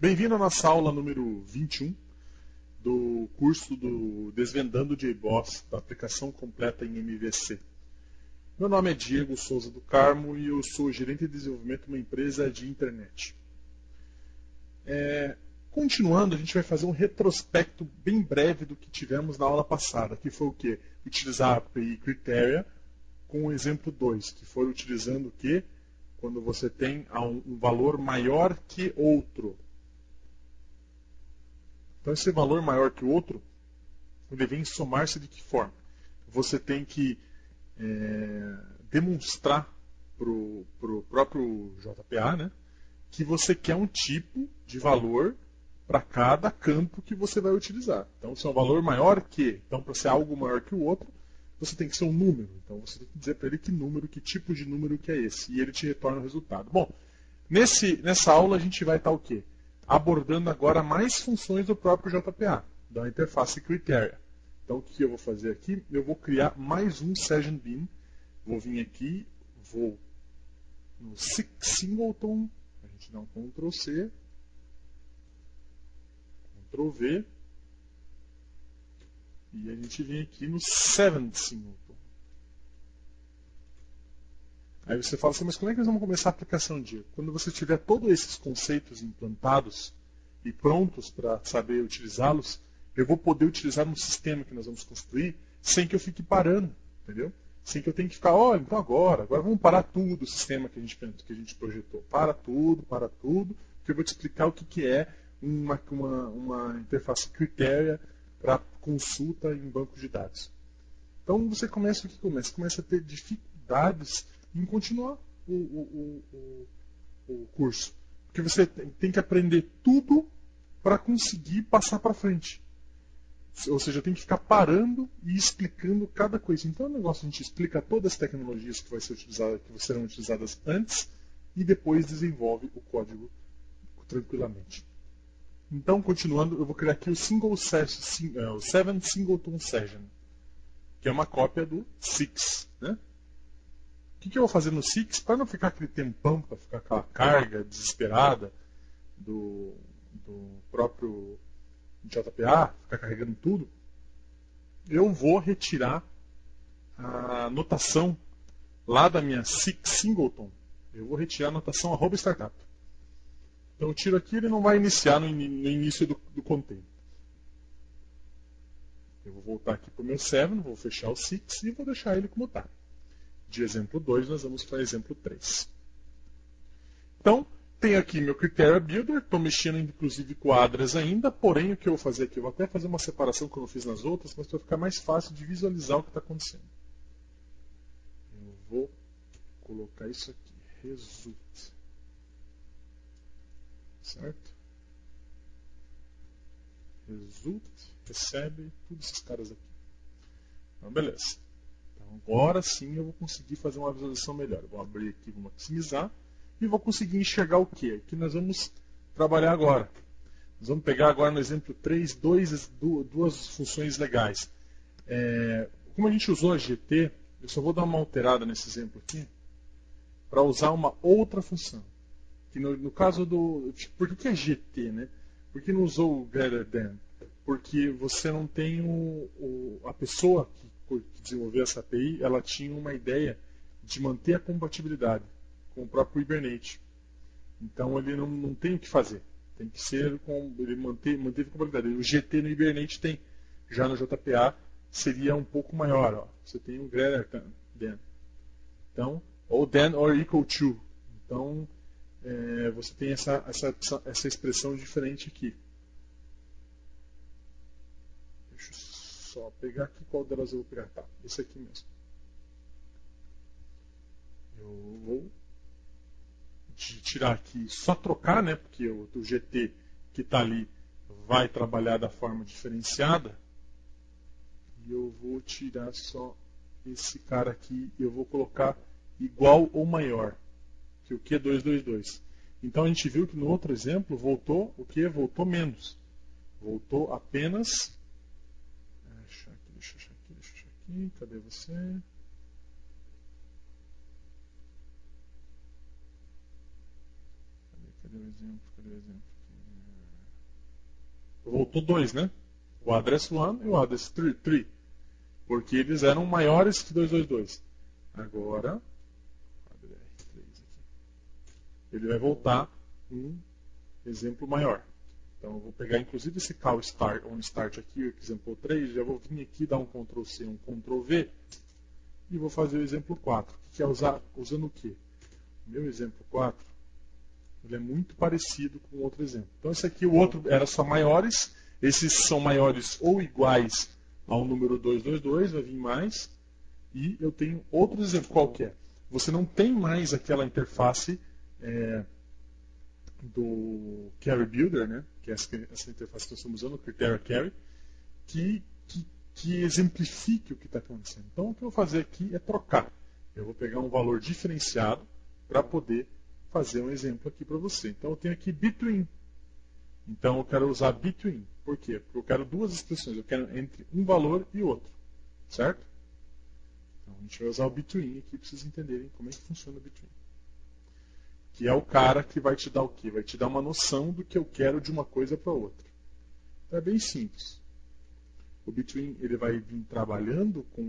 Bem-vindo à nossa aula número 21 do curso do Desvendando JBoss, da aplicação completa em MVC. Meu nome é Diego Souza do Carmo e eu sou gerente de desenvolvimento de uma empresa de internet. Continuando, a gente vai fazer um retrospecto bem breve do que tivemos na aula passada, que foi o quê? Utilizar a API Criteria com o exemplo 2, que foi utilizando o quê? Quando você tem um valor maior que outro. Então, esse valor maior que o outro, ele vem somar-se de que forma? Você tem que demonstrar para o próprio JPA, né, que você quer um tipo de valor para cada campo que você vai utilizar. Então, se é um valor maior que, então para ser algo maior que o outro, você tem que ser um número. Então, você tem que dizer para ele que número, que tipo de número que é esse. E ele te retorna o resultado. Bom, nessa aula a gente vai estar o quê? Abordando agora mais funções do próprio JPA, da interface Criteria. Então, o que eu vou fazer aqui? Eu vou criar mais um Session Bean. Vou vir aqui, vou no Singleton, a gente dá um Ctrl C, Ctrl V, e a gente vem aqui no 7th Singleton. Aí você fala assim, mas como é que nós vamos começar a aplicação de? Quando você tiver todos esses conceitos implantados e prontos para saber utilizá-los, eu vou poder utilizar um sistema que nós vamos construir sem que eu fique parando, entendeu? Sem que eu tenha que ficar, olha, então agora vamos parar tudo o sistema que a gente projetou. Para tudo, que eu vou te explicar o que é uma interface Criteria para consulta em bancos de dados. Então você começa a ter dificuldades em continuar o curso. Porque você tem que aprender tudo para conseguir passar para frente. Ou seja, tem que ficar parando e explicando cada coisa. Então, o negócio a gente explica todas as tecnologias que serão utilizadas antes e depois desenvolve o código tranquilamente. Então, continuando, eu vou criar aqui o 7th Singleton Session, que é uma cópia do 6, né? O que eu vou fazer no 6? Para não ficar aquele tempão, para ficar aquela carga desesperada do próprio JPA, ficar carregando tudo, eu vou retirar a notação lá da minha Singleton. Eu vou retirar a notação @startup. Então eu tiro aqui, ele não vai iniciar no início do container. Eu vou voltar aqui para o meu 7, vou fechar o 6 e vou deixar ele como está. De exemplo 2, nós vamos para exemplo 3. Então, tenho aqui meu Criteria Builder, estou mexendo inclusive com quadras ainda, porém o que eu vou fazer aqui? Eu vou até fazer uma separação que eu não fiz nas outras, mas para ficar mais fácil de visualizar o que está acontecendo. Eu vou colocar isso aqui, result. Certo? Result, recebe, todos esses caras aqui. Então, beleza. Então, agora sim eu vou conseguir fazer uma visualização melhor. Eu vou abrir aqui, vou maximizar e vou conseguir enxergar o que? Que nós vamos trabalhar agora. Nós vamos pegar agora no exemplo 3 duas funções legais. Como a gente usou a GT, eu só vou dar uma alterada nesse exemplo aqui para usar uma outra função. Que no caso do... Por que é GT, né? Por que não usou o greater than? Porque você não tem a pessoa que desenvolveu essa API, ela tinha uma ideia de manter a compatibilidade com o próprio Hibernate. Então ele não tem o que fazer. Tem que ser ele manteve a compatibilidade. O GT no Hibernate tem. Já no JPA seria um pouco maior. Ó. Você tem o greater than. Então, ou than or equal to. Então, você tem essa expressão diferente aqui. Deixa eu só pegar aqui qual delas eu vou pegar. Tá, esse aqui mesmo. Eu vou tirar aqui, só trocar, né? Porque o GT que está ali vai trabalhar da forma diferenciada. E eu vou tirar só esse cara aqui e eu vou colocar igual ou maior que o Q222. Então a gente viu que no outro exemplo voltou o que? Voltou menos. Voltou apenas. Deixa eu achar aqui. Cadê você? Cadê o exemplo? voltou 2, né? O address 1 e o address 3. Porque eles eram maiores que 222. Agora, ele vai voltar um exemplo maior. Então eu vou pegar inclusive esse call start, on start aqui, o exemplo 3, já vou vir aqui dar um Ctrl C, um Ctrl V e vou fazer o exemplo 4, que é usando o quê? O meu exemplo 4, ele é muito parecido com o outro exemplo. Então esse aqui, o outro era só maiores, esses são maiores ou iguais ao número 222, vai vir mais, e eu tenho outro exemplo qualquer. Você não tem mais aquela interface do Carry Builder, né? Que é essa interface que nós estamos usando, o Criteria Carry, que exemplifique o que está acontecendo. Então, o que eu vou fazer aqui é trocar. Eu vou pegar um valor diferenciado para poder fazer um exemplo aqui para você. Então, eu tenho aqui between. Então, eu quero usar between. Por quê? Porque eu quero duas expressões. Eu quero entre um valor e outro. Certo? Então, a gente vai usar o between aqui para vocês entenderem como é que funciona o between. Que é o cara que vai te dar o quê? Vai te dar uma noção do que eu quero de uma coisa para outra. Então é bem simples. O between ele vai vir trabalhando com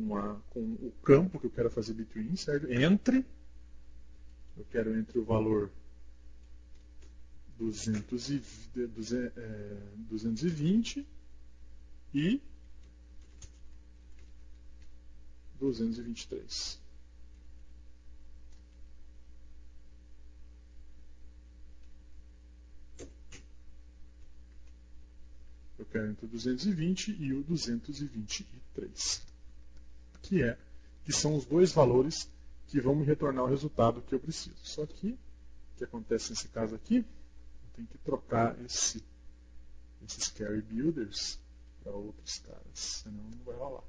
o campo que eu quero fazer between, certo? Eu quero entre o valor 220 e 223. Eu quero entre o 220 e o 223, que são os dois valores que vão me retornar o resultado que eu preciso. Só que, o que acontece nesse caso aqui, eu tenho que trocar esses carry builders para outros caras, senão não vai rolar.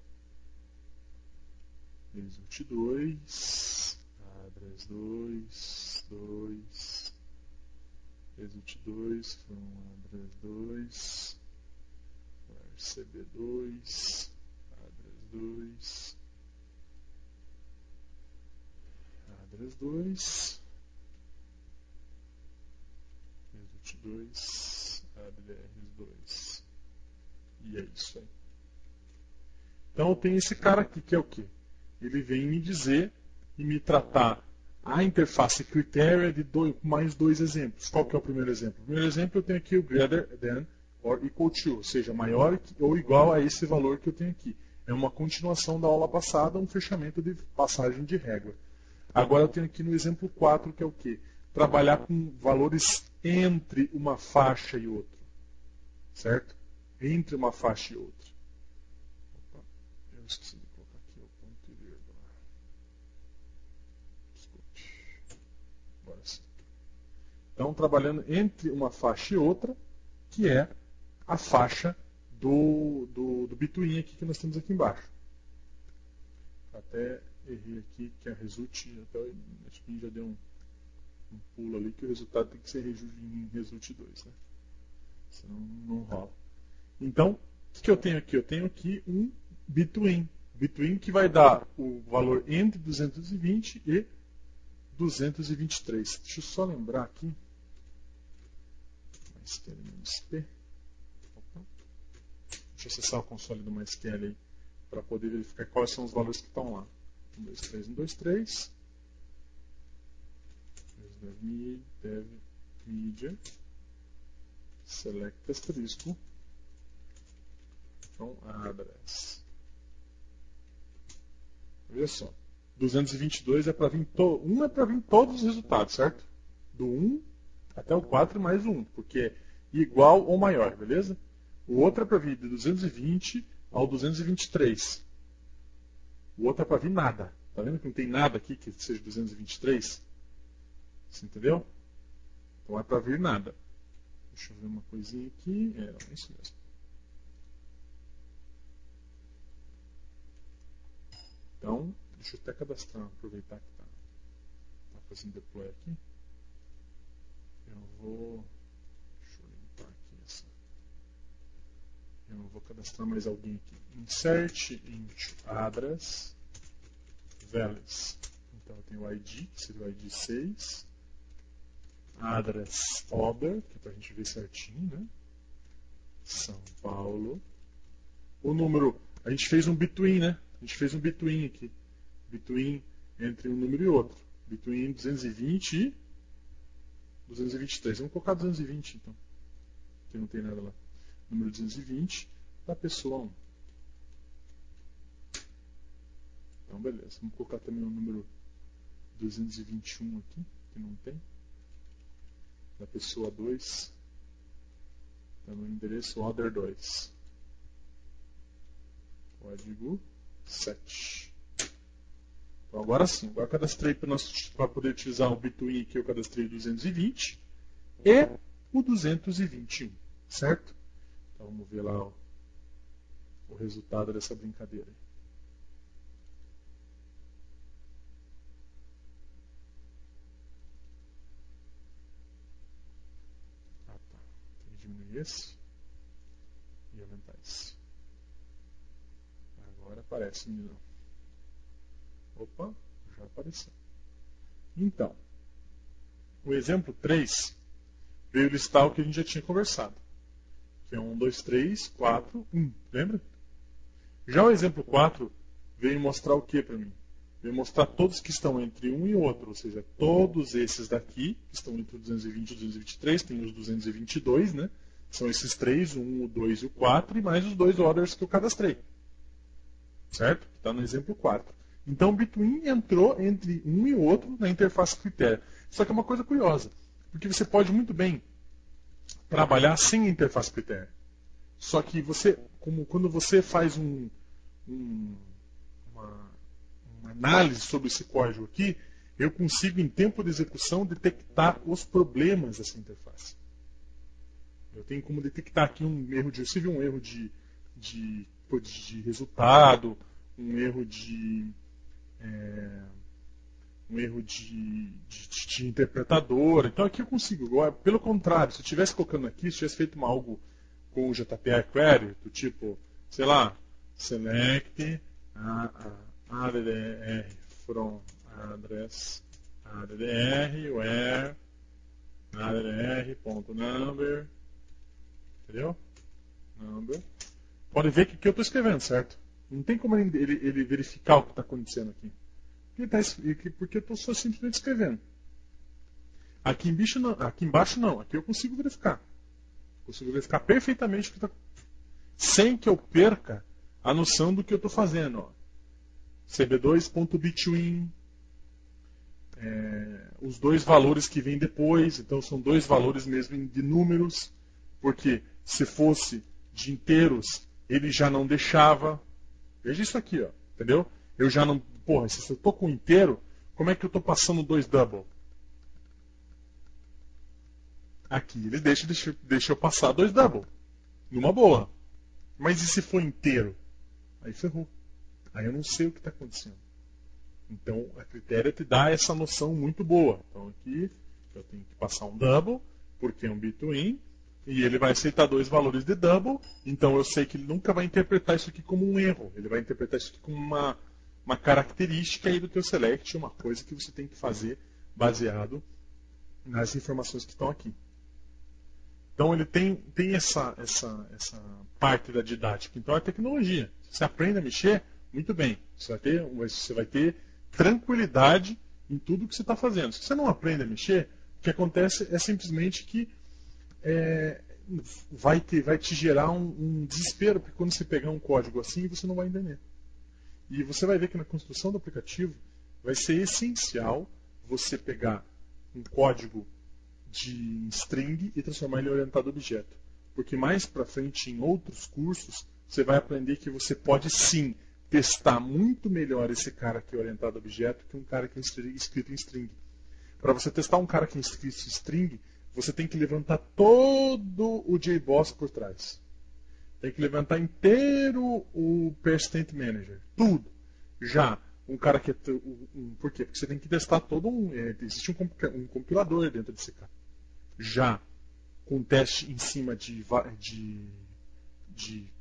Result 2, address 2, 2, result 2, from address 2, CB2, address 2, address 2, result 2, address 2. E é isso aí. Então tem esse cara aqui que é o quê? Ele vem me dizer e me tratar a interface Criteria de mais dois exemplos. Qual que é o primeiro exemplo? O primeiro exemplo eu tenho aqui o greater than or equal to, ou seja, maior ou igual a esse valor que eu tenho aqui. É uma continuação da aula passada, um fechamento de passagem de régua. Agora eu tenho aqui no exemplo 4, que é o quê? Trabalhar com valores entre uma faixa e outra. Certo? Entre uma faixa e outra. Opa, eu esqueci de colocar aqui o ponto e vírgula. Desculpe. Agora sim. Então, trabalhando entre uma faixa e outra, que é a faixa do between aqui que nós temos aqui embaixo. Até errei aqui que a result, acho que já deu um pulo ali, que o resultado tem que ser em result 2, né? Senão não rola. Então, o que eu tenho aqui? Eu tenho aqui um between. Between que vai dar o valor entre 220 e 223. Deixa eu só lembrar aqui. MySQL. Deixa eu acessar o console do MySQL aí para poder verificar quais são os valores que estão lá. 123, 123. Dev media. Select asterisco. From address. Veja só. 222 é para vir é para vir todos os resultados, certo? Do 1 até o 4 mais 1, porque é igual ou maior, beleza? O outro é para vir de 220 ao 223. O outro é para vir nada. Tá vendo que não tem nada aqui que seja 223? Você entendeu? Então é para vir nada. Deixa eu ver uma coisinha aqui. É isso mesmo. Então, deixa eu até cadastrar, aproveitar que está fazendo deploy aqui. Eu vou. Deixa eu limpar aqui essa. Eu vou cadastrar mais alguém aqui. Insert into address values. Então eu tenho o ID, que seria o ID 6. Address other, que é para a gente ver certinho, né? São Paulo. O número, a gente fez um between, né? A gente fez um between aqui. Between entre um número e outro. Between 220 e 223. Vamos colocar 220 então. Que não tem nada lá. Número 220 da pessoa 1. Então beleza. Vamos colocar também o número 221 aqui, que não tem. Da pessoa 2. Está no endereço other 2. Código 7. Então agora sim, agora eu cadastrei para poder utilizar o between aqui, eu cadastrei o 220 e o 221, certo? Então vamos ver lá o resultado dessa brincadeira. Ah, tá. Tem que diminuir esse e aumentar esse. Agora aparece, menino. Opa, já apareceu. Então, o exemplo 3 veio listar o que a gente já tinha conversado. Que é 1, 2, 3, 4, 1. Lembra? Já o exemplo 4 veio mostrar o que para mim? Veio mostrar todos que estão entre um e outro. Ou seja, todos esses daqui, que estão entre o 220 e o 223, tem os 222, né? São esses 3, o 1, o 2 e o 4, e mais os 2 orders que eu cadastrei. Certo? Está no exemplo 4. Então, o between entrou entre um e o outro na interface critério. Só que é uma coisa curiosa, porque você pode muito bem trabalhar sem interface critério. Só que você, quando você faz uma análise sobre esse código aqui, eu consigo, em tempo de execução, detectar os problemas dessa interface. Eu tenho como detectar aqui um erro de. Você viu um erro de resultado, um erro de interpretador. Então aqui eu consigo. Pelo contrário, se eu estivesse colocando aqui, se eu tivesse feito algo com o JPA Query, do tipo, sei lá, select addr from address addr where addr.number, entendeu? Number. Pode ver que aqui eu estou escrevendo, certo? Não tem como ele verificar o que está acontecendo aqui. Porque eu estou só simplesmente escrevendo. Aqui embaixo não. Aqui eu consigo verificar. Consigo verificar perfeitamente o que está acontecendo. Sem que eu perca a noção do que eu estou fazendo. Ó. cb2.between, os dois valores que vêm depois. Então são dois valores mesmo de números. Porque se fosse de inteiros, ele já não deixava. Veja isso aqui, ó, entendeu? Eu já não. Porra, se eu estou com inteiro, como é que eu estou passando dois double? Aqui ele deixa eu passar dois double. Numa boa. Mas e se for inteiro? Aí ferrou. Aí eu não sei o que está acontecendo. Então a critéria te dá essa noção muito boa. Então aqui eu tenho que passar um double, porque é um between, e ele vai aceitar dois valores de double, então eu sei que ele nunca vai interpretar isso aqui como um erro. Ele vai interpretar isso aqui como uma característica aí do teu select, uma coisa que você tem que fazer baseado nas informações que estão aqui. Então ele tem essa parte da didática. Então é tecnologia. Se você aprende a mexer, muito bem. Você vai ter tranquilidade em tudo que você está fazendo. Se você não aprende a mexer, o que acontece é simplesmente que vai te gerar um desespero, porque quando você pegar um código assim, você não vai entender. E você vai ver que na construção do aplicativo vai ser essencial você pegar um código de string e transformar ele em orientado a objeto. Porque mais para frente, em outros cursos, você vai aprender que você pode sim testar muito melhor esse cara que é orientado a objeto que um cara que é escrito em string. Para você testar um cara que é escrito em string, você tem que levantar todo o JBoss por trás. Tem que levantar inteiro o Persistent Manager. Tudo. Já um cara que é. Por quê? Porque você tem que testar todo existe um compilador dentro desse cara. Já com teste em cima de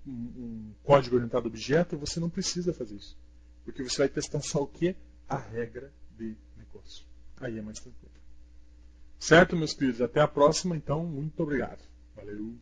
um código orientado a objeto, você não precisa fazer isso. Porque você vai testar só o que? A regra de negócio. Aí é mais tranquilo. Certo, meus queridos? Até a próxima, então. Muito obrigado. Valeu.